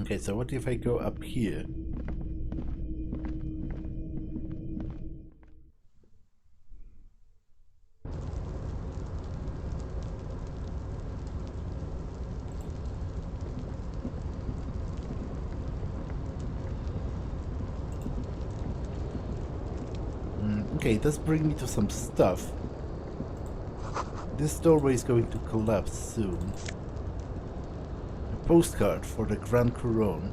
Okay, so what if I go up here? Okay, it does bring me to some stuff. This doorway is going to collapse soon. A postcard for the Grand Couronne.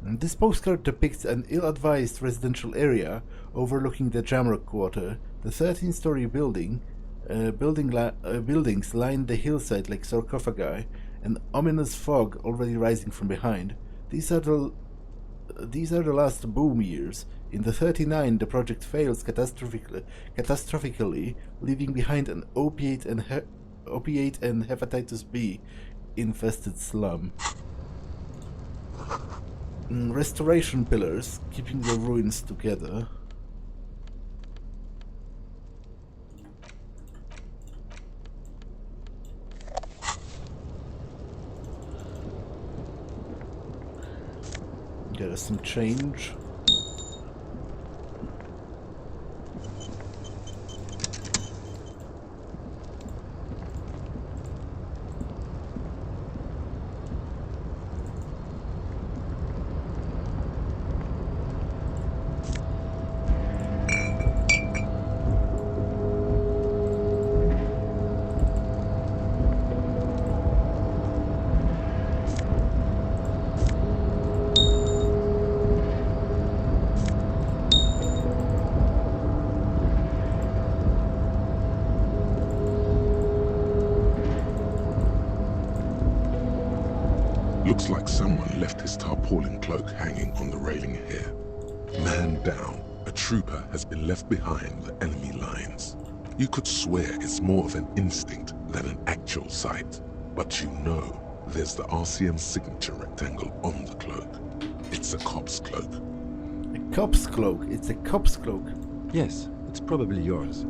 And this postcard depicts an ill-advised residential area overlooking the Jamrock Quarter. The 13-story buildings line the hillside like sarcophagi, an ominous fog already rising from behind. These are the last boom years. In the 39, the project fails catastrophically, leaving behind an opiate and hepatitis B infested slum. Restoration pillars keeping the ruins together. Get us some change. Looks like someone left his tarpaulin cloak hanging on the railing here. Man down, a trooper has been left behind the enemy lines. You could swear it's more of an instinct than an actual sight. But you know, there's the RCM signature rectangle on the cloak. It's a cop's cloak. A cop's cloak? It's a cop's cloak. Yes, it's probably yours.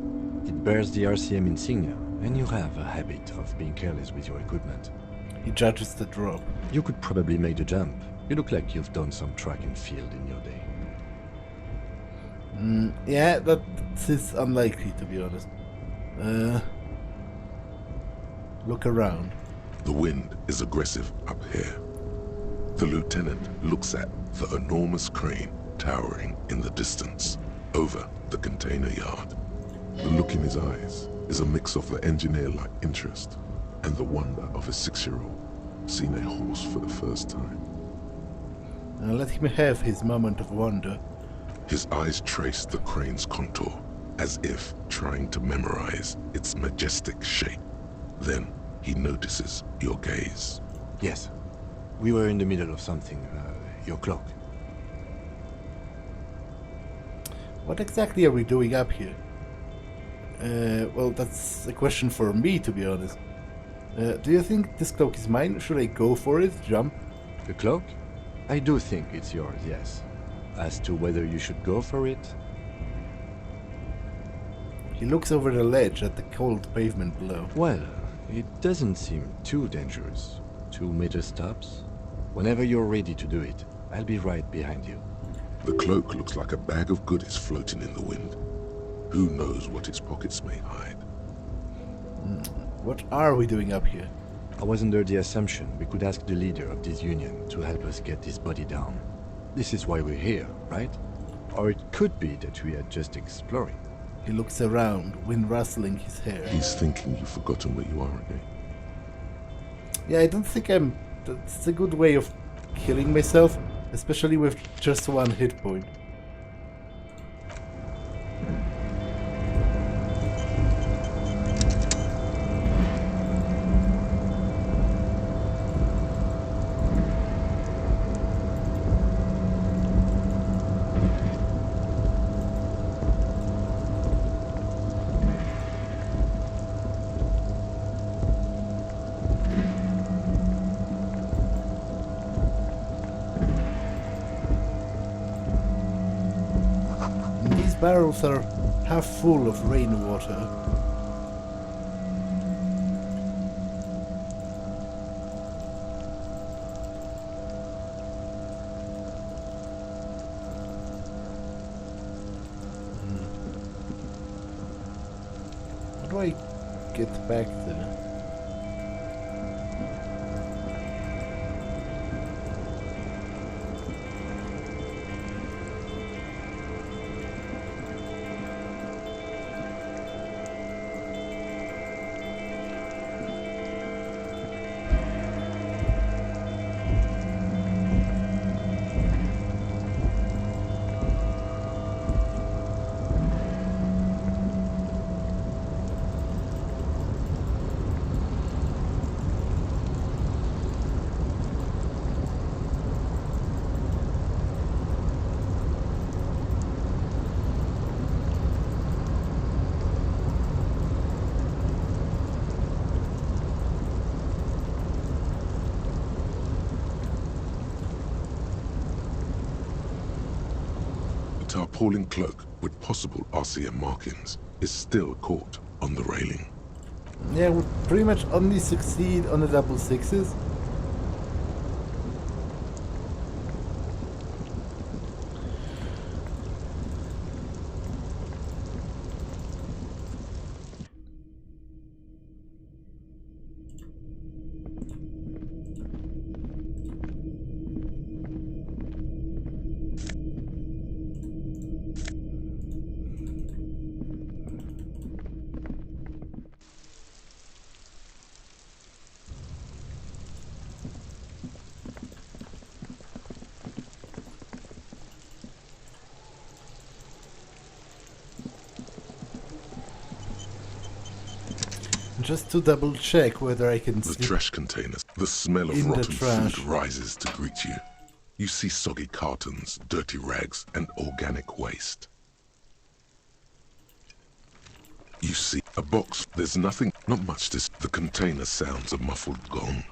It bears the RCM insignia, and you have a habit of being careless with your equipment. He judges the drop. You could probably make the jump. You look like you've done some track and field in your day. Yeah, that is unlikely, to be honest. Look around. The wind is aggressive up here. The lieutenant looks at the enormous crane towering in the distance over the container yard. The look in his eyes is a mix of the engineer-like interest and the wonder of a 6-year-old seeing a horse for the first time. Let him have his moment of wonder. His eyes trace the crane's contour, as if trying to memorize its majestic shape. Then he notices your gaze. Yes. We were in the middle of something. Your cloak. What exactly are we doing up here? Well, that's a question for me, to be honest. Do you think this cloak is mine? Should I go for it? Jump? The cloak? I do think it's yours, yes. As to whether you should go for it? He looks over the ledge at the cold pavement below. Well, it doesn't seem too dangerous. 2 meter stops. Whenever you're ready to do it, I'll be right behind you. The cloak looks like a bag of goodies floating in the wind. Who knows what its pockets may hide? What are we doing up here? I was under the assumption we could ask the leader of this union to help us get this body down. This is why we're here, right? Or it could be that we are just exploring. He looks around, wind rustling his hair. He's thinking you've forgotten where you are again. Yeah, I don't think I'm... That's a good way of killing myself, especially with just 1 hit point. Barrels are half full of rainwater. do I get back there? The tarpaulin cloak with possible RCM markings is still caught on the railing. Yeah, would pretty much only succeed on the double sixes. Just to double check whether I can The sleep. trash containers. The smell of In the rotten trash. food rises to greet you. You see soggy cartons, dirty rags, and organic waste. You see a box. There's nothing, not much to. The container sounds a muffled gong.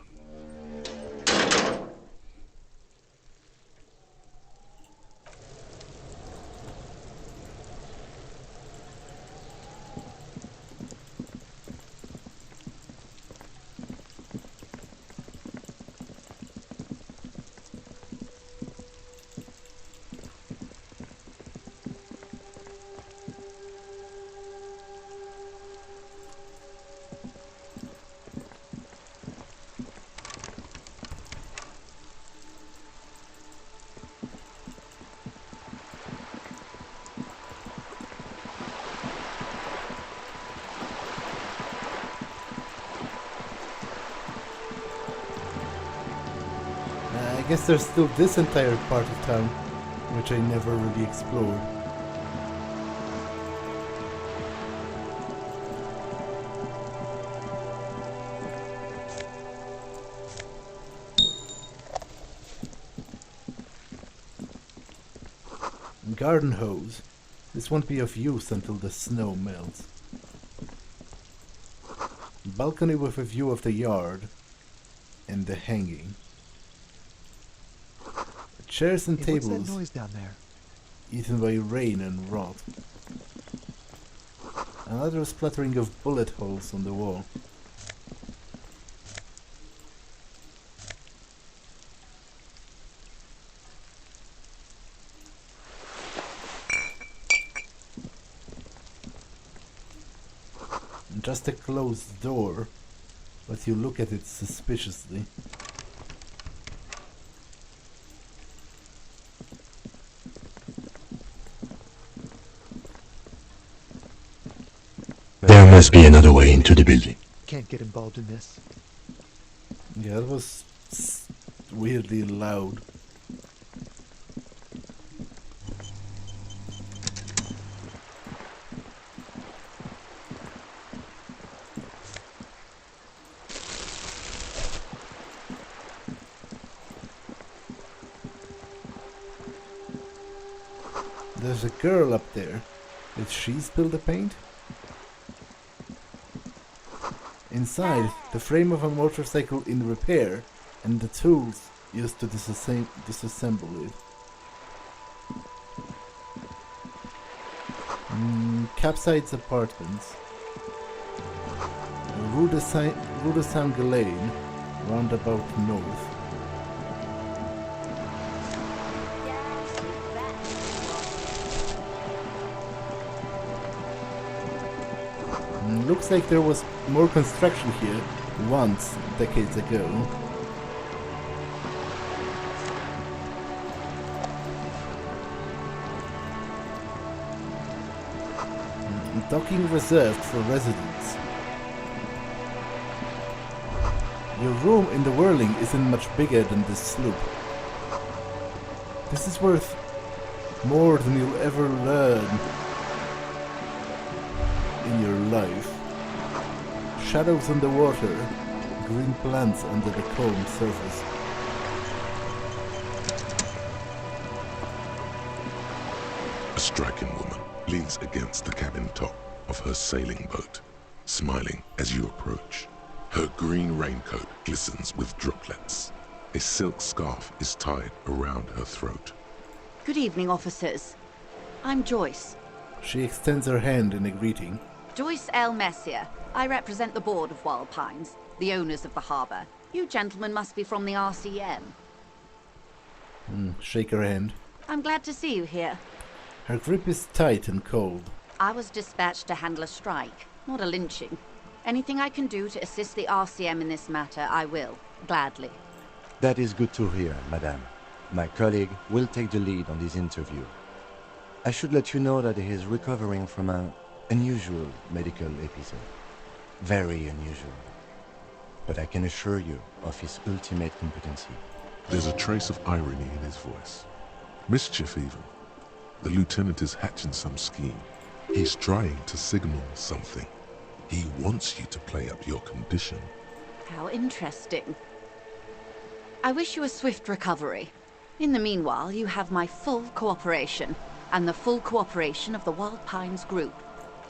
I guess there's still this entire part of town, which I never really explored. Garden hose. This won't be of use until the snow melts. Balcony with a view of the yard and the hanging. Chairs and Hey, what's tables that noise down there? eaten by rain and rot. Another splattering of bullet holes on the wall. Just a closed door, but you look at it suspiciously. There must be another way into the building. Can't get involved in this. Yeah, it was weirdly loud. There's a girl up there. Did she spill the paint? Inside, the frame of a motorcycle in repair and the tools used to disassemble it. Capside's apartments. Rue de Saint-Ghislain, roundabout north. Looks like there was more construction here once, decades ago. Docking reserved for residents. Your room in the Whirling isn't much bigger than this sloop. This is worth more than you'll ever learn in your life. Shadows on the water, green plants under the calm surface. A striking woman leans against the cabin top of her sailing boat, smiling as you approach. Her green raincoat glistens with droplets. A silk scarf is tied around her throat. Good evening, officers. I'm Joyce. She extends her hand in a greeting. Joyce Messier. I represent the board of Wild Pines, the owners of the harbour. You gentlemen must be from the RCM. Shake her hand. I'm glad to see you here. Her grip is tight and cold. I was dispatched to handle a strike, not a lynching. Anything I can do to assist the RCM in this matter, I will, gladly. That is good to hear, madame. My colleague will take the lead on this interview. I should let you know that he is recovering from an unusual medical episode. Very unusual. But I can assure you of his ultimate competency. There's a trace of irony in his voice. Mischief even. The lieutenant is hatching some scheme. He's trying to signal something. He wants you to play up your condition. How interesting. I wish you a swift recovery. In the meanwhile, you have my full cooperation, and the full cooperation of the Wild Pines group.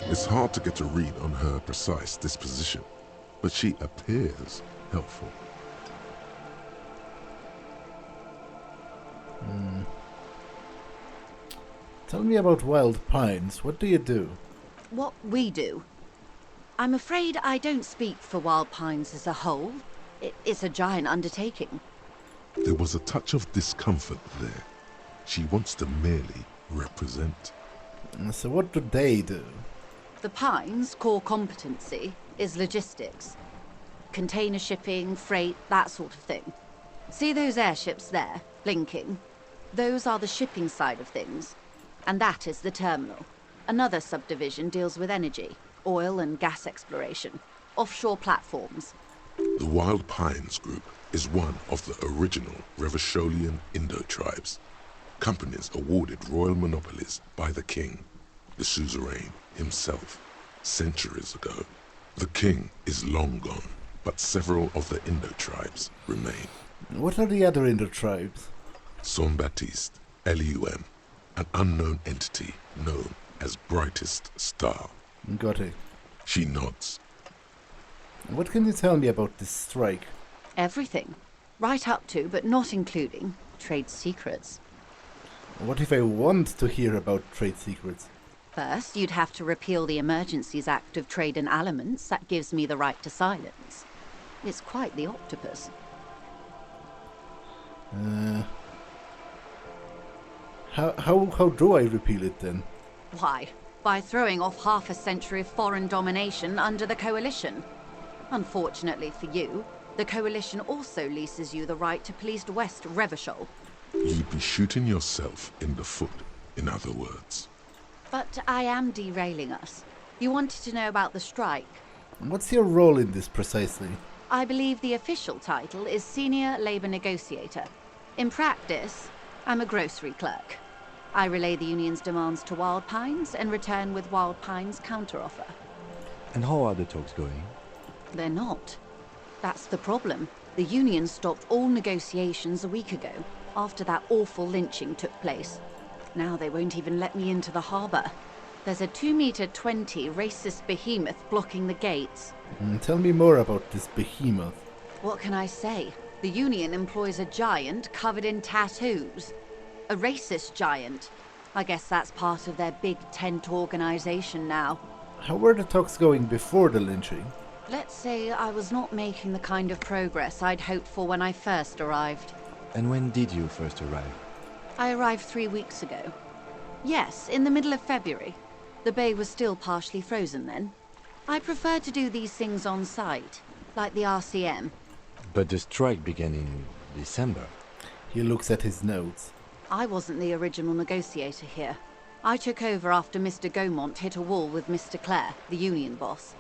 It's hard to get a read on her precise disposition, but she appears helpful. Tell me about Wild Pines. What do you do? What we do? I'm afraid I don't speak for Wild Pines as a whole. It's a giant undertaking. There was a touch of discomfort there. She wants to merely represent. So what do they do? The Pines' core competency is logistics. Container shipping, freight, that sort of thing. See those airships there, blinking? Those are the shipping side of things. And that is the terminal. Another subdivision deals with energy, oil and gas exploration, offshore platforms. The Wild Pines Group is one of the original Revacholian Indo-tribes. Companies awarded royal monopolies by the king, the suzerain himself, centuries ago. The king is long gone, but several of the Indo-tribes remain. What are the other Indo-tribes? Saint-Baptiste, LUM, an unknown entity known as Brightest Star. Got it. She nods. What can you tell me about this strike? Everything. Right up to, but not including, trade secrets. What if I want to hear about trade secrets? First, you'd have to repeal the Emergencies Act of Trade in Elements. That gives me the right to silence. It's quite the octopus. How do I repeal it then? Why? By throwing off half a century of foreign domination under the Coalition. Unfortunately for you, the Coalition also leases you the right to police West Revachol. You'd be shooting yourself in the foot, in other words. But I am derailing us. You wanted to know about the strike. What's your role in this precisely? I believe the official title is Senior Labor Negotiator. In practice, I'm a grocery clerk. I relay the union's demands to Wild Pines and return with Wild Pines' counteroffer. And how are the talks going? They're not. That's the problem. The union stopped all negotiations a week ago, after that awful lynching took place. Now they won't even let me into the harbour. There's a 2-meter-20 racist behemoth blocking the gates. Tell me more about this behemoth. What can I say? The union employs a giant covered in tattoos. A racist giant. I guess that's part of their big tent organization now. How were the talks going before the lynching? Let's say I was not making the kind of progress I'd hoped for when I first arrived. And when did you first arrive? I arrived 3 weeks ago. Yes, in the middle of February. The bay was still partially frozen then. I prefer to do these things on site, like the RCM. But the strike began in December. He looks at his notes. I wasn't the original negotiator here. I took over after Mr. Gaumont hit a wall with Mr. Clare, the union boss.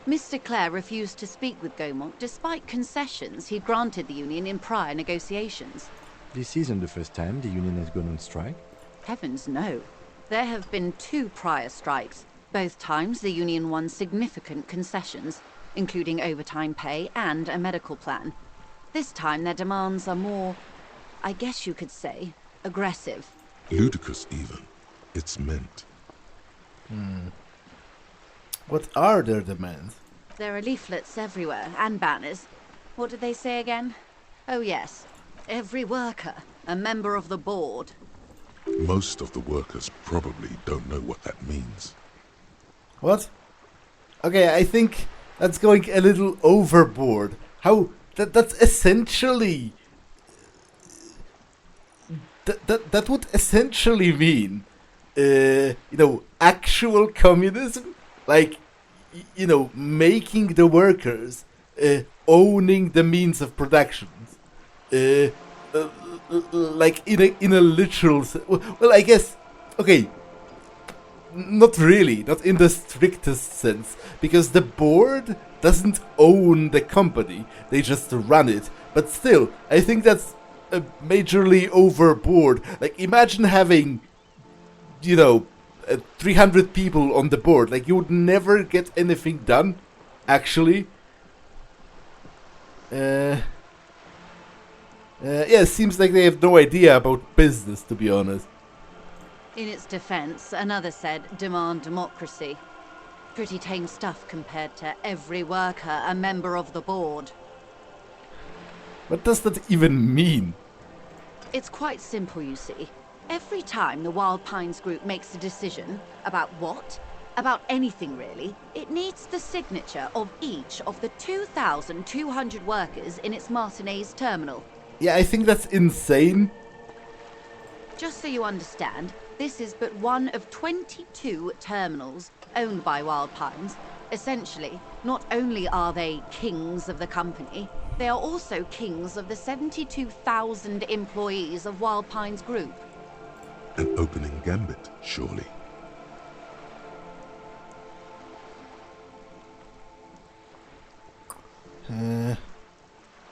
Mr. Clare refused to speak with Gaumont despite concessions he'd granted the union in prior negotiations. This isn't the first time the union has gone on strike. Heavens no. There have been 2 prior strikes. Both times the union won significant concessions, including overtime pay and a medical plan. This time their demands are more, I guess you could say, aggressive. Ludicrous even. It's meant. What are their demands? There are leaflets everywhere, and banners. What did they say again? Oh yes, every worker, a member of the board. Most of the workers probably don't know what that means. What? Okay, I think that's going a little overboard. How that's essentially that would essentially mean actual communism, like making the workers owning the means of production, like in a literal well, I guess, okay, not really, not in the strictest sense, because the board doesn't own the company, they just run it. But still, I think that's majorly overboard. Like, imagine having 300 people on the board. Like, you would never get anything done, actually. Yeah, seems like they have no idea about business, to be honest. In its defense, another said, demand democracy. Pretty tame stuff compared to every worker a member of the board. What does that even mean? It's quite simple, you see. Every time the Wild Pines group makes a decision about what? About anything really, it needs the signature of each of the 2,200 workers in its Martinez terminal. Yeah, I think that's insane. Just so you understand, this is but one of 22 terminals owned by Wild Pines. Essentially, not only are they kings of the company, they are also kings of the 72,000 employees of Wild Pines Group. An opening gambit, surely.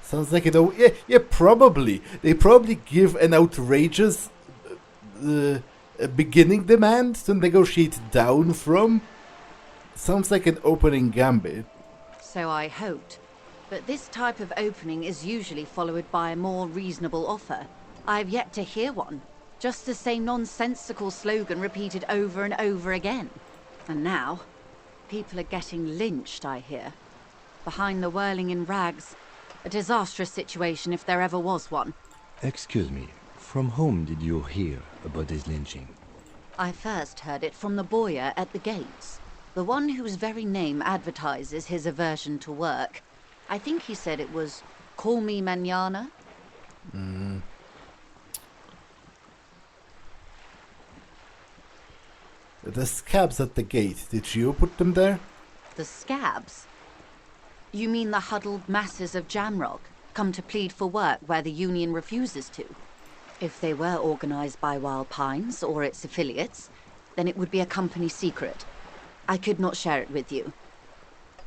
Sounds like it. Oh, yeah, probably. They probably give an outrageous beginning demand to negotiate down from. Sounds like an opening gambit. So I hoped. But this type of opening is usually followed by a more reasonable offer. I've yet to hear one. Just the same nonsensical slogan repeated over and over again. And now, people are getting lynched, I hear. Behind the whirling in rags. A disastrous situation if there ever was one. Excuse me, from whom did you hear about this lynching? I first heard it from the bowyer at the gates. The one whose very name advertises his aversion to work. I think he said it was, "Call me mañana." The scabs at the gate, did you put them there? The scabs? You mean the huddled masses of Jamrock, come to plead for work where the union refuses to? If they were organized by Wild Pines or its affiliates, then it would be a company secret. I could not share it with you.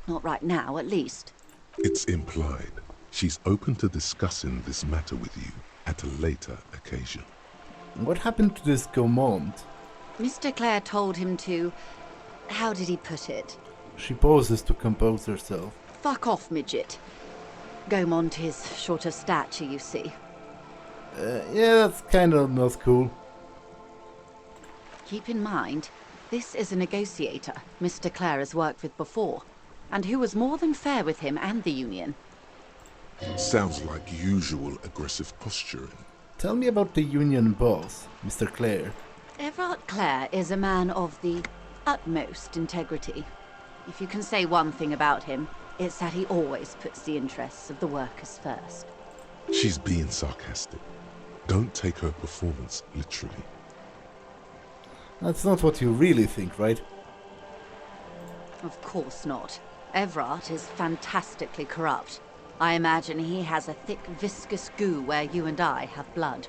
Not right now, at least. It's implied. She's open to discussing this matter with you at a later occasion. What happened to this Gaumont? Mr. Clare told him to... How did he put it? She pauses to compose herself. Fuck off, midget. Gaumont is short of stature, you see. Yeah, that's kind of not cool. Keep in mind, this is a negotiator Mr. Clare has worked with before, and who was more than fair with him and the union. Sounds like usual aggressive posturing. Tell me about the union boss, Mr. Clare. Everard Clare is a man of the utmost integrity. If you can say one thing about him, it's that he always puts the interests of the workers first. She's being sarcastic. Don't take her performance literally. That's not what you really think, right? Of course not. Everard is fantastically corrupt. I imagine he has a thick, viscous goo where you and I have blood.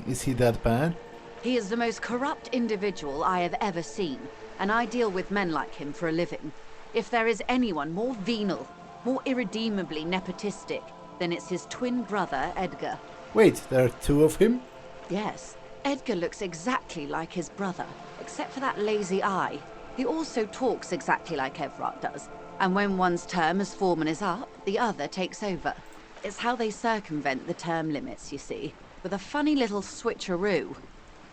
Is he that bad? He is the most corrupt individual I have ever seen, and I deal with men like him for a living. If there is anyone more venal, more irredeemably nepotistic, then it's his twin brother, Edgar. Wait, there are two of him? Yes, Edgar looks exactly like his brother, except for that lazy eye. He also talks exactly like Everard does, and when one's term as foreman is up, the other takes over. It's how they circumvent the term limits, you see, with a funny little switcheroo.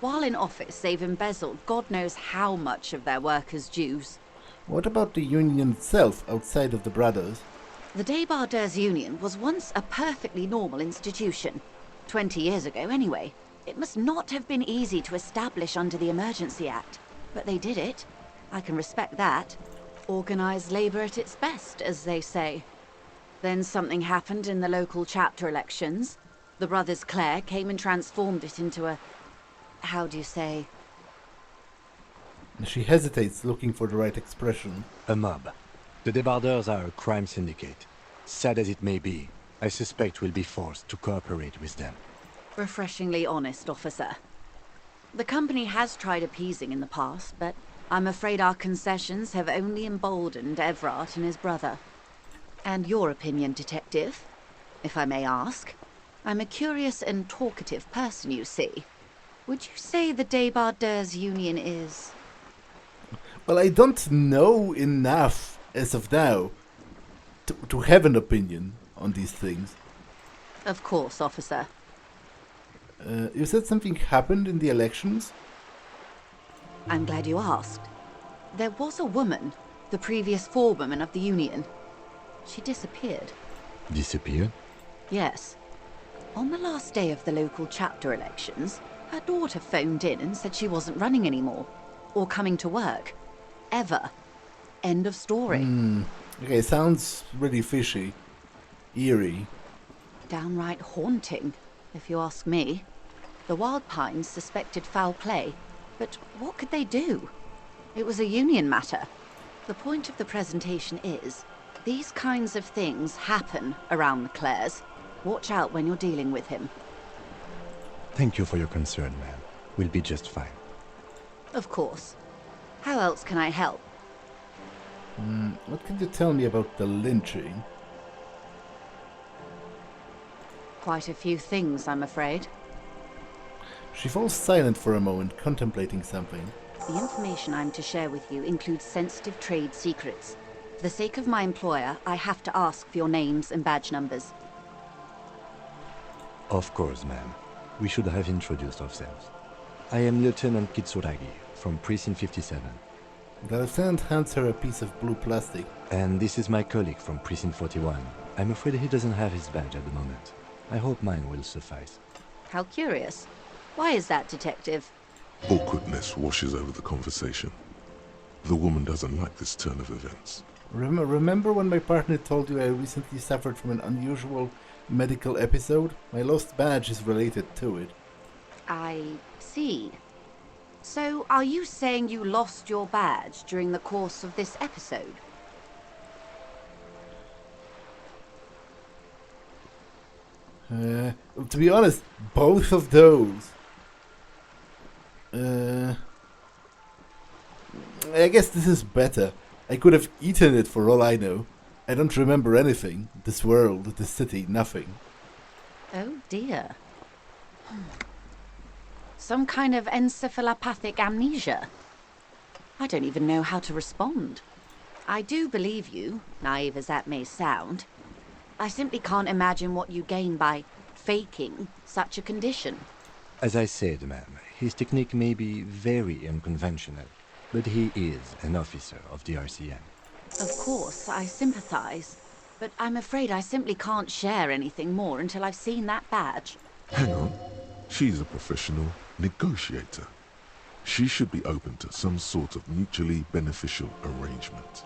While in office, they've embezzled God knows how much of their workers' dues. What about the union itself, outside of the brothers? The Débardeurs Union was once a perfectly normal institution. 20 years ago, anyway. It must not have been easy to establish under the Emergency Act, but they did it. I can respect that. Organised labour at its best, as they say. Then something happened in the local chapter elections. The brothers Clare came and transformed it into a... how do you say? She hesitates, looking for the right expression. A mob. The Débardeurs are a crime syndicate. Sad as it may be, I suspect we'll be forced to cooperate with them. Refreshingly honest, officer. The company has tried appeasing in the past, but I'm afraid our concessions have only emboldened Everard and his brother. And your opinion, detective, if I may ask? I'm a curious and talkative person, you see. Would you say the Débardeurs Union is... Well, I don't know enough, as of now, to have an opinion on these things. Of course, officer. You said something happened in the elections? I'm glad you asked. There was a woman, the previous forewoman of the Union. She disappeared. Disappeared? Yes. On the last day of the local chapter elections, her daughter phoned in and said she wasn't running anymore. Or coming to work. Ever. End of story. Okay, sounds really fishy. Eerie. Downright haunting, if you ask me. The Wild Pines suspected foul play, but what could they do? It was a union matter. The point of the presentation is, these kinds of things happen around the Clares. Watch out when you're dealing with him. Thank you for your concern, ma'am. We'll be just fine. Of course. How else can I help? What can you tell me about the lynching? Quite a few things, I'm afraid. She falls silent for a moment, contemplating something. The information I'm to share with you includes sensitive trade secrets. For the sake of my employer, I have to ask for your names and badge numbers. Of course, ma'am. We should have introduced ourselves. I am Lieutenant Kitsuragi, from Precinct 57. The lieutenant hands her a piece of blue plastic. And this is my colleague from Precinct 41. I'm afraid he doesn't have his badge at the moment. I hope mine will suffice. How curious. Why is that, Detective? Awkwardness washes over the conversation. The woman doesn't like this turn of events. Remember when my partner told you I recently suffered from an unusual medical episode? My lost badge is related to it. I see. So, are you saying you lost your badge during the course of this episode? To be honest, both of those. I guess this is better. I could have eaten it for all I know. I don't remember anything. This world, this city, nothing. Oh dear. Some kind of encephalopathic amnesia. I don't even know how to respond. I do believe you, naive as that may sound. I simply can't imagine what you gain by faking such a condition. As I said, ma'am, his technique may be very unconventional, but he is an officer of the RCM. Of course, I sympathize, but I'm afraid I simply can't share anything more until I've seen that badge. Hang on. She's a professional negotiator. She should be open to some sort of mutually beneficial arrangement.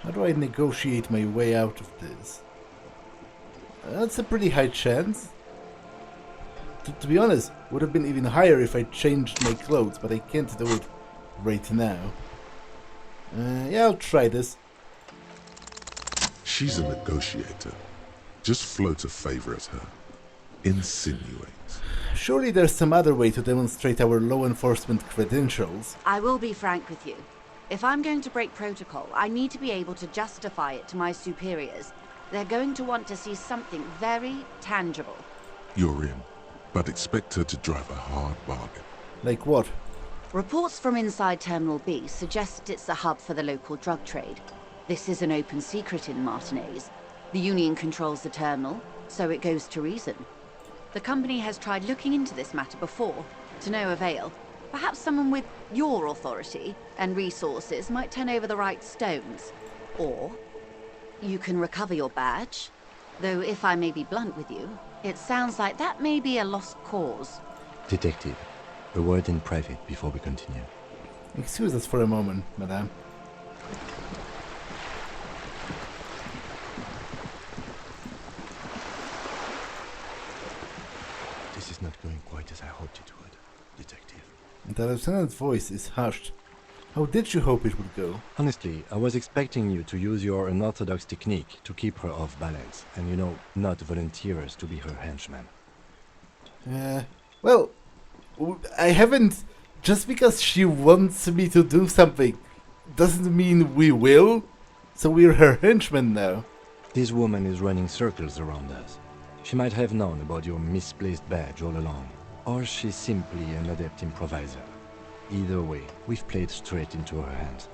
How do I negotiate my way out of this? That's a pretty high chance. To be honest, would have been even higher if I changed my clothes, but I can't do it right now. Yeah, I'll try this. She's a negotiator. Just float a favor at her. Insinuate. Surely there's some other way to demonstrate our law enforcement credentials. I will be frank with you. If I'm going to break protocol, I need to be able to justify it to my superiors. They're going to want to see something very tangible. You're in, but expect her to drive a hard bargain. Like what? Reports from inside Terminal B suggest it's a hub for the local drug trade. This is an open secret in Martinez. The Union controls the terminal, so it goes to reason. The company has tried looking into this matter before, to no avail. Perhaps someone with your authority and resources might turn over the right stones. Or you can recover your badge. Though if I may be blunt with you, it sounds like that may be a lost cause. Detective, a word in private before we continue. Excuse us for a moment, madame. This is not going quite as I hoped it would, Detective. The lieutenant's voice is hushed. How did you hope it would go? Honestly, I was expecting you to use your unorthodox technique to keep her off balance, and not volunteer us to be her henchman. Well, I haven't... Just because she wants me to do something doesn't mean we will. So we're her henchmen now. This woman is running circles around us. She might have known about your misplaced badge all along, or she's simply an adept improviser. Either way, we've played straight into her hands.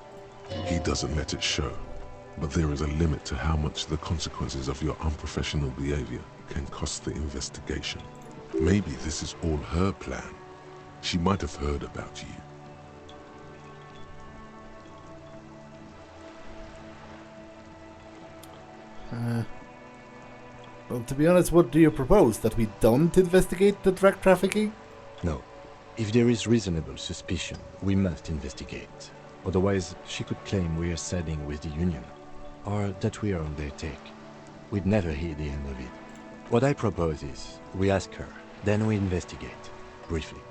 He doesn't let it show, but there is a limit to how much the consequences of your unprofessional behavior can cost the investigation. Maybe this is all her plan. She might have heard about you. Well, to be honest, what do you propose? That we don't investigate the drug trafficking? No. If there is reasonable suspicion, we must investigate. Otherwise, she could claim we are siding with the Union, or that we are on their take. We'd never hear the end of it. What I propose is, we ask her, then we investigate, briefly.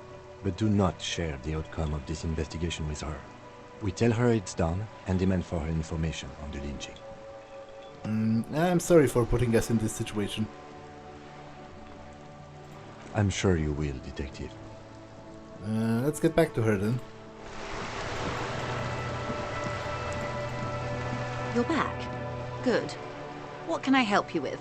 But do not share the outcome of this investigation with her. We tell her it's done, and demand for her information on the lynching. I'm sorry for putting us in this situation. I'm sure you will, Detective. Let's get back to her then. You're back. Good. What can I help you with?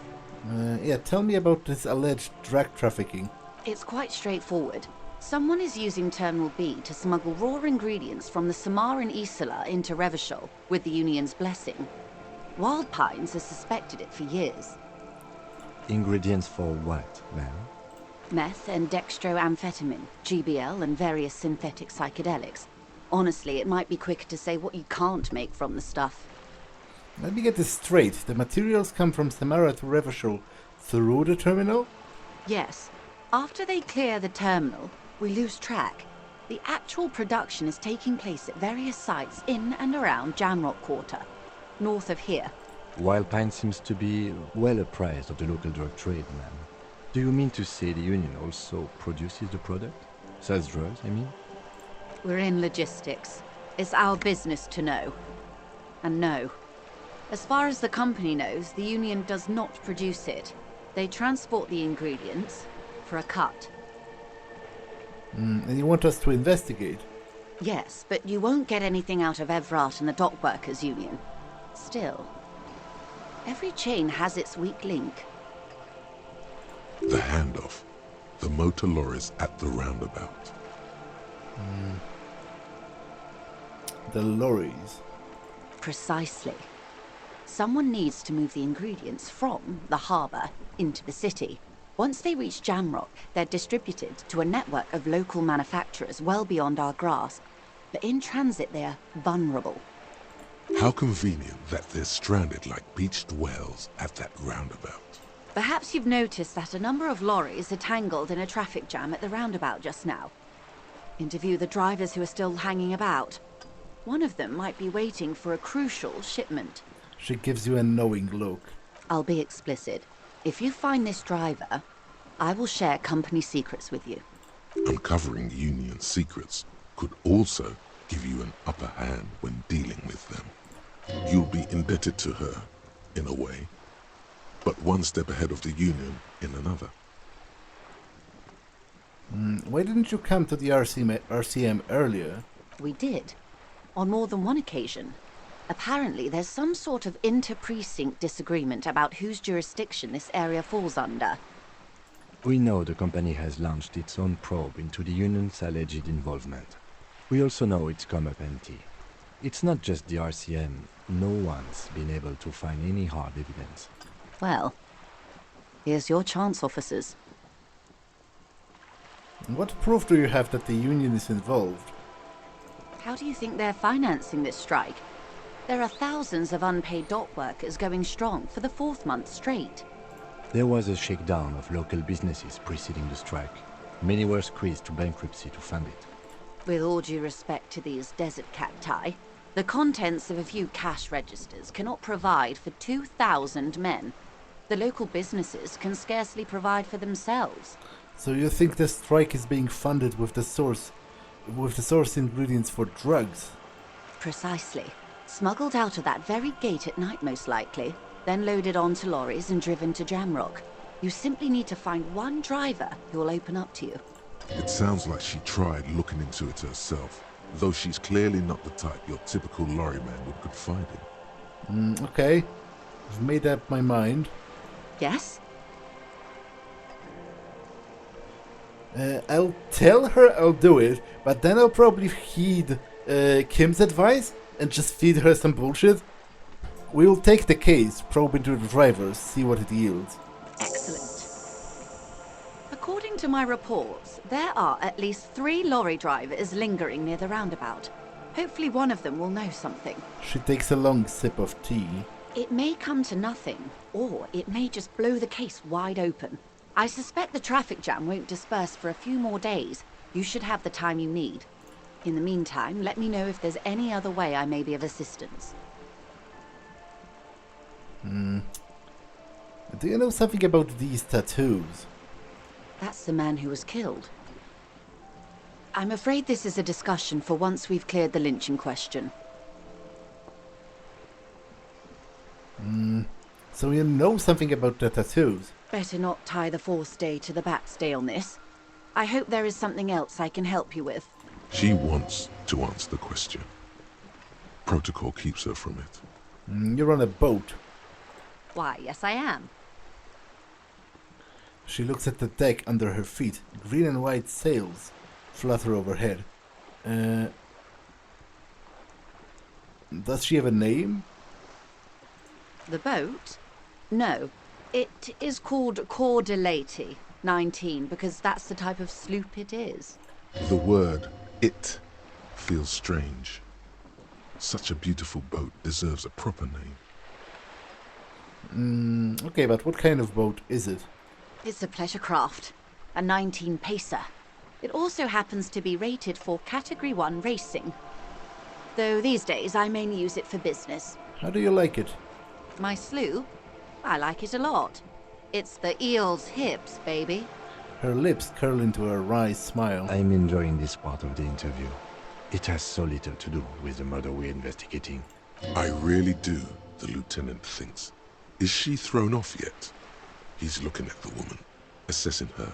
Yeah, tell me about this alleged drug trafficking. It's quite straightforward. Someone is using Terminal B to smuggle raw ingredients from the Samar and Isola into Revachol with the Union's blessing. Wild Pines has suspected it for years. Ingredients for what, ma'am? Meth and dextroamphetamine, GBL and various synthetic psychedelics. Honestly, it might be quicker to say what you can't make from the stuff. Let me get this straight. The materials come from Samara to Revachol through the terminal? Yes. After they clear the terminal, we lose track. The actual production is taking place at various sites in and around Jamrock Quarter, north of here. Wild Pine seems to be well apprised of the local drug trade, ma'am. Do you mean to say the Union also produces the product? Sells drugs, I mean? We're in logistics. It's our business to know. And no. As far as the company knows, the Union does not produce it. They transport the ingredients for a cut. And you want us to investigate? Yes, but you won't get anything out of Evrat and the Dock Workers Union. Still, every chain has its weak link. The handoff. The motor lorries at the roundabout. The lorries. Precisely. Someone needs to move the ingredients from the harbour into the city. Once they reach Jamrock, they're distributed to a network of local manufacturers well beyond our grasp. But in transit, they're vulnerable. How convenient that they're stranded like beached whales at that roundabout. Perhaps you've noticed that a number of lorries are tangled in a traffic jam at the roundabout just now. Interview the drivers who are still hanging about. One of them might be waiting for a crucial shipment. She gives you a knowing look. I'll be explicit. If you find this driver, I will share company secrets with you. Uncovering Union secrets could also give you an upper hand when dealing with them. You'll be indebted to her, in a way, but one step ahead of the Union in another. Why didn't you come to the RCM earlier? We did, on more than one occasion. Apparently, there's some sort of inter-precinct disagreement about whose jurisdiction this area falls under. We know the company has launched its own probe into the Union's alleged involvement. We also know it's come up empty. It's not just the RCM. No one's been able to find any hard evidence. Well, here's your chance, officers. What proof do you have that the Union is involved? How do you think they're financing this strike? There are thousands of unpaid dock workers going strong for the 4th month straight. There was a shakedown of local businesses preceding the strike. Many were squeezed to bankruptcy to fund it. With all due respect to these desert cacti, the contents of a few cash registers cannot provide for 2,000 men. The local businesses can scarcely provide for themselves. So you think the strike is being funded with the source ingredients for drugs? Precisely. Smuggled out of that very gate at night, most likely, then loaded onto lorries and driven to Jamrock. You simply need to find one driver who will open up to you. It sounds like she tried looking into it herself, though she's clearly not the type your typical lorryman would confide in. Okay. I've made up my mind. Yes? I'll tell her I'll do it, but then I'll probably heed Kim's advice and just feed her some bullshit. We'll take the case, probe into the drivers, see what it yields. Excellent. According to my reports, there are at least 3 lorry drivers lingering near the roundabout. Hopefully one of them will know something. She takes a long sip of tea. It may come to nothing, or it may just blow the case wide open. I suspect the traffic jam won't disperse for a few more days. You should have the time you need. In the meantime, let me know if there's any other way I may be of assistance. Do you know something about these tattoos? That's the man who was killed. I'm afraid this is a discussion for once we've cleared the lynching question. So you know something about the tattoos? Better not tie the forestay to the backstay on this. I hope there is something else I can help you with. She wants to answer the question. Protocol keeps her from it. You're on a boat. Why, yes I am. She looks at the deck under her feet. Green and white sails flutter overhead. Does she have a name? The boat? No. It is called Cordelati 19 because that's the type of sloop it is. The word "it" feels strange. Such a beautiful boat deserves a proper name. Okay, but what kind of boat is it? It's a pleasure craft, a 19 pacer. It also happens to be rated for Category 1 racing. Though these days I mainly use it for business. How do you like it? My sloop? I like it a lot. It's the eel's hips, baby. Her lips curl into a wry smile. I'm enjoying this part of the interview. It has so little to do with the murder we're investigating. I really do, the lieutenant thinks. Is she thrown off yet? He's looking at the woman, assessing her.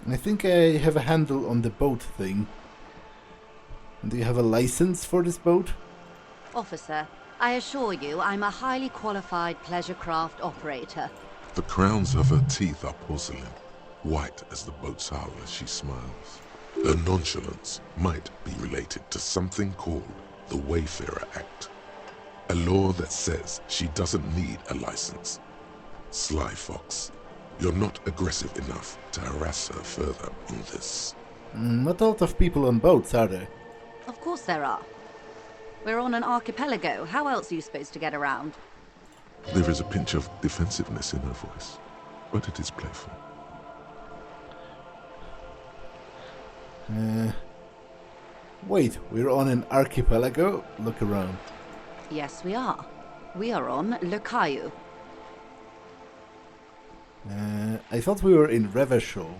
I think I have a handle on the boat thing. Do you have a license for this boat? Officer, I assure you I'm a highly qualified pleasure craft operator. The crowns of her teeth are porcelain, white as the boat's hull as she smiles. Her nonchalance might be related to something called the Wayfarer Act, a law that says she doesn't need a license. Sly fox, you're not aggressive enough to harass her further on this. Not a lot of people on boats, are there? Of course there are. We're on an archipelago. How else are you supposed to get around? There is a pinch of defensiveness in her voice, but it is playful. Wait, we're on an archipelago? Look around. Yes, we are. We are on Le Caillou. I thought we were in Revachol.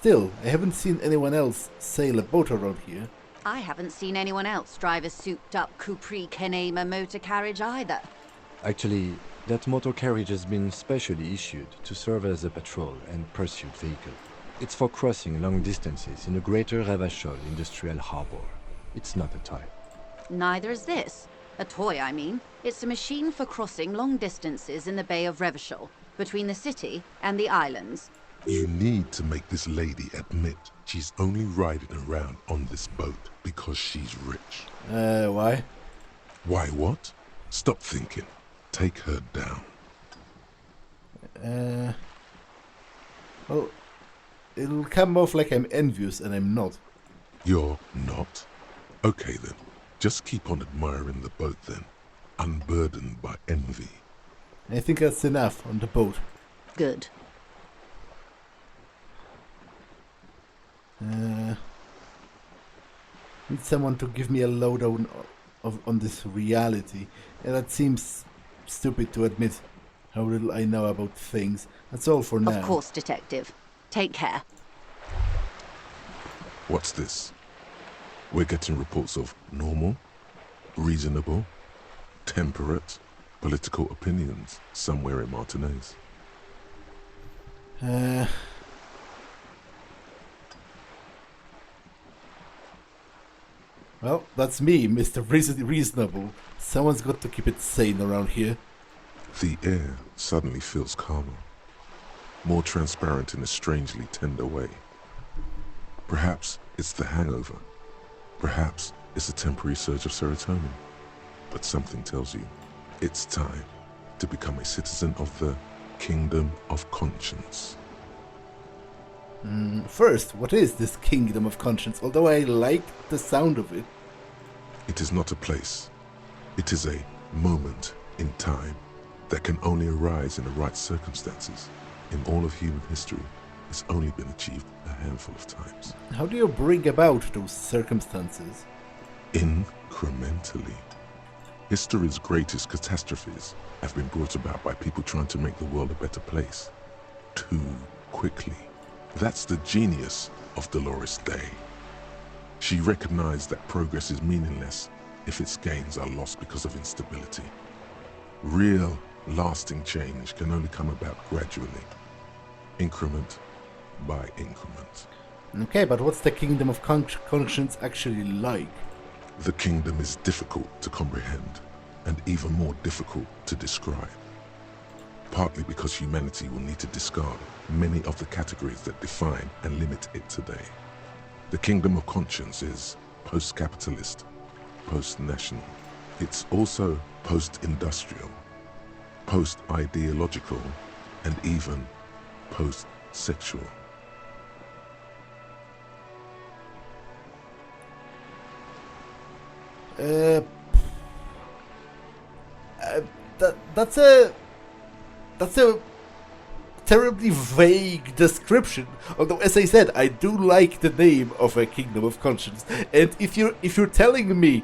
still, I haven't seen anyone else sail a boat around here. I haven't seen anyone else drive a souped-up Capri Kenema motor carriage either. Actually, that motor carriage has been specially issued to serve as a patrol and pursuit vehicle. It's for crossing long distances in the greater Revachol industrial harbor. It's not a toy. Neither is this. A toy, I mean. It's a machine for crossing long distances in the Bay of Revachol, between the city and the islands. You need to make this lady admit she's only riding around on this boat because she's rich. Why? Why what? Stop thinking. Take her down. Well, it'll come off like I'm envious, and I'm not. You're not? Okay then. Just keep on admiring the boat then, unburdened by envy. I think that's enough on the boat. Good. Need someone to give me a lowdown on this reality. That seems stupid to admit how little I know about things. That's all for now. Of course, Detective. Take care. What's this? We're getting reports of normal, reasonable, temperate, political opinions somewhere in Martinez. Well, that's me, Mr. Reasonable. Someone's got to keep it sane around here. The air suddenly feels calmer, more transparent in a strangely tender way. Perhaps it's the hangover. Perhaps it's a temporary surge of serotonin. But something tells you it's time to become a citizen of the Kingdom of Conscience. First, what is this Kingdom of Conscience? Although I like the sound of it. It is not a place. It is a moment in time that can only arise in the right circumstances. In all of human history, it's only been achieved a handful of times. How do you bring about those circumstances? Incrementally. History's greatest catastrophes have been brought about by people trying to make the world a better place. Too quickly. That's the genius of Dolores Day. She recognized that progress is meaningless if its gains are lost because of instability. Real, lasting change can only come about gradually, increment by increment. Okay, but what's the Kingdom of Conscience actually like? The kingdom is difficult to comprehend and even more difficult to describe. Partly because humanity will need to discard many of the categories that define and limit it today. The Kingdom of Conscience is post-capitalist, post-national. It's also post-industrial, post-ideological, and even post-sexual. That's a terribly vague description. Although, as I said, I do like the name of a Kingdom of Conscience. And if you're telling me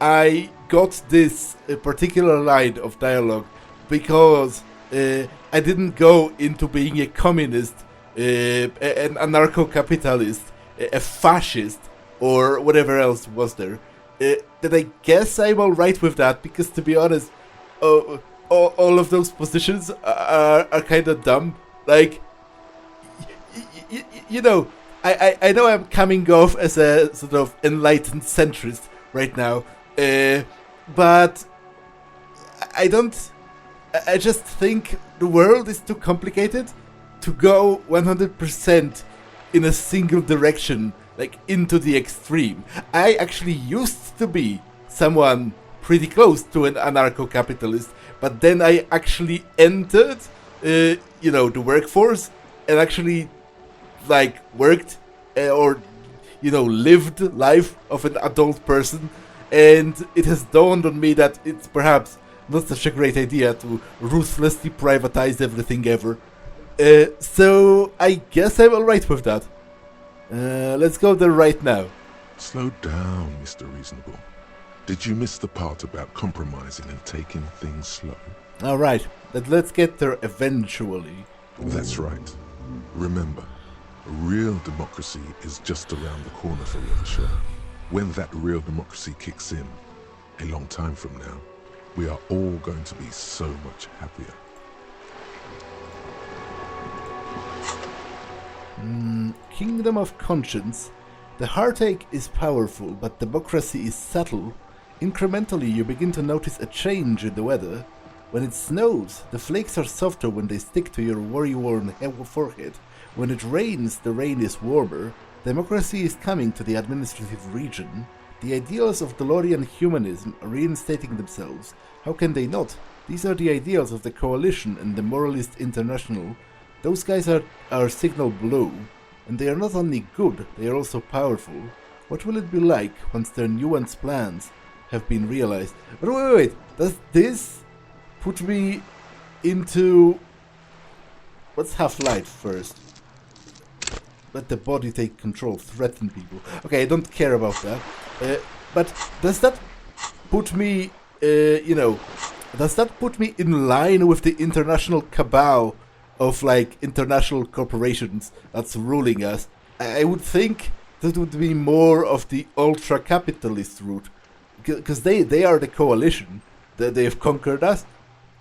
I got this particular line of dialogue because I didn't go into being a communist, an anarcho-capitalist, a fascist, or whatever else was there, then I guess I'm alright with that, because to be honest, all of those positions are kind of dumb. Like, you know, I know I'm coming off as a sort of enlightened centrist right now, but I just think the world is too complicated to go 100% in a single direction, like into the extreme. I actually used to be someone pretty close to an anarcho-capitalist, but then I actually entered, the workforce, and actually, like, worked or lived life of an adult person, and it has dawned on me that it's perhaps not such a great idea to ruthlessly privatize everything ever. So I guess I'm alright with that. Let's go there right now. Slow down, Mr. Reasonable. Did you miss the part about compromising and taking things slow? Alright, let's get there eventually. That's right. Remember, A real democracy is just around the corner for Withershaw. When that real democracy kicks in, a long time from now, we are all going to be so much happier. Kingdom of Conscience. The heartache is powerful, but democracy is subtle. Incrementally, you begin to notice a change in the weather. When it snows, the flakes are softer when they stick to your worry-worn forehead. When it rains, the rain is warmer. Democracy is coming to the administrative region. The ideals of DeLorean humanism are reinstating themselves. How can they not? These are the ideals of the Coalition and the Moralist International. Those guys are signal blue, and they are not only good, they are also powerful. What will it be like once their nuanced plans have been realized? But wait, does this put me into... Let's have light first. Let the body take control, threaten people. Okay, I don't care about that. But does that put me, does that put me in line with the international cabal of, like, international corporations that's ruling us? I would think that would be more of the ultra-capitalist route. Because they are the coalition. They have conquered us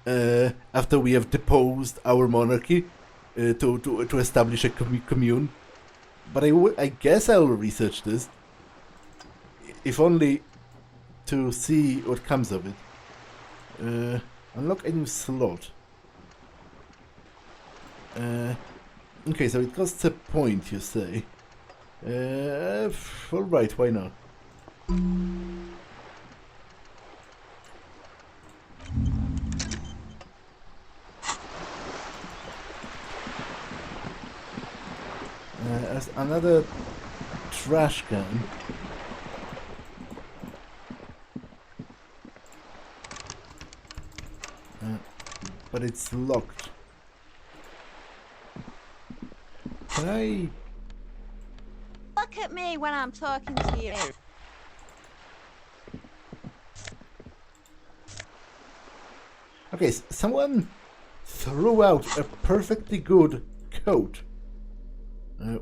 after we have deposed our monarchy to establish a commune. But I guess I'll research this, if only to see what comes of it. Unlock a new slot. Okay, so it costs a point, you say. Alright, why not? As another trash can. But it's locked. Can I... Look at me when I'm talking to you. Okay, someone threw out a perfectly good coat.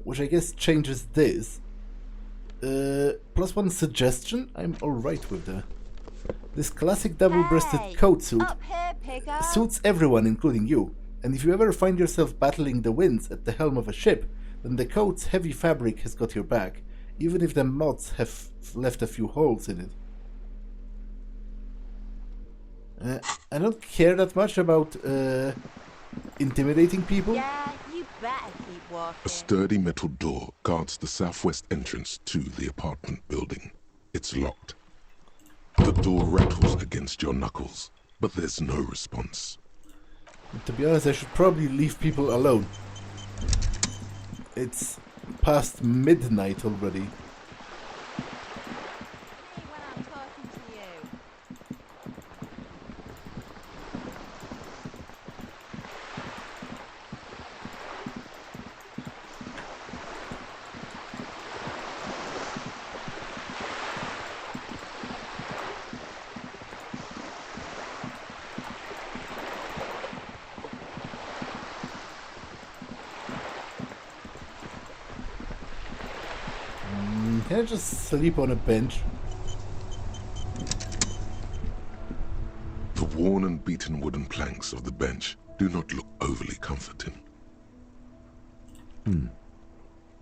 Which I guess changes this. Plus one suggestion? I'm alright with that. This classic double-breasted coat suit suits everyone, including you. And if you ever find yourself battling the winds at the helm of a ship, then the coat's heavy fabric has got your back, even if the moths have left a few holes in it. I don't care that much about intimidating people. Yeah, you better keep walking. A sturdy metal door guards the southwest entrance to the apartment building. It's locked. The door rattles against your knuckles, but there's no response. To be honest, I should probably leave people alone. It's past midnight already. When I'm talking to you. Can I just sleep on a bench? The worn and beaten wooden planks of the bench do not look overly comforting.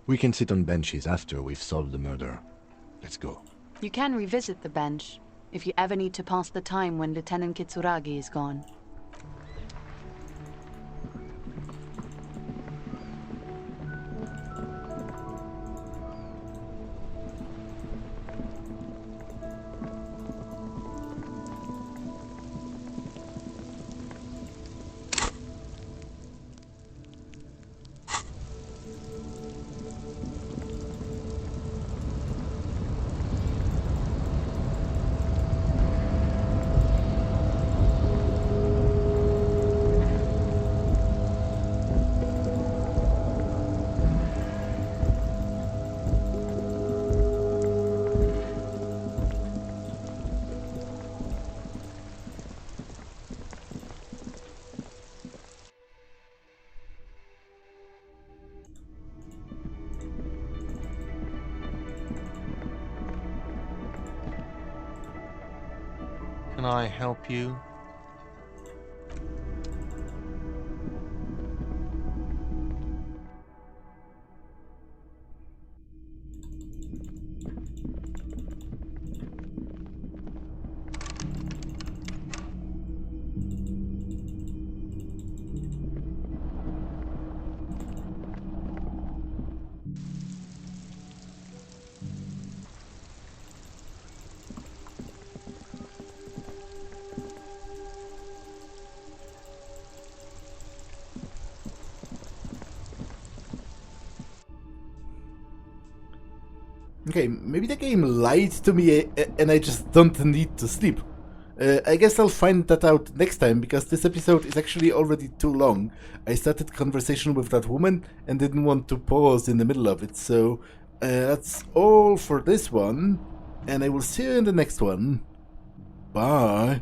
We can sit on benches after we've solved the murder. Let's go. You can revisit the bench if you ever need to pass the time when Lieutenant Kitsuragi is gone. can I help you? Okay, maybe the game lied to me and I just don't need to sleep. I guess I'll find that out next time, because this episode is actually already too long. I started conversation with that woman and didn't want to pause in the middle of it, so that's all for this one, and I will see you in the next one. Bye.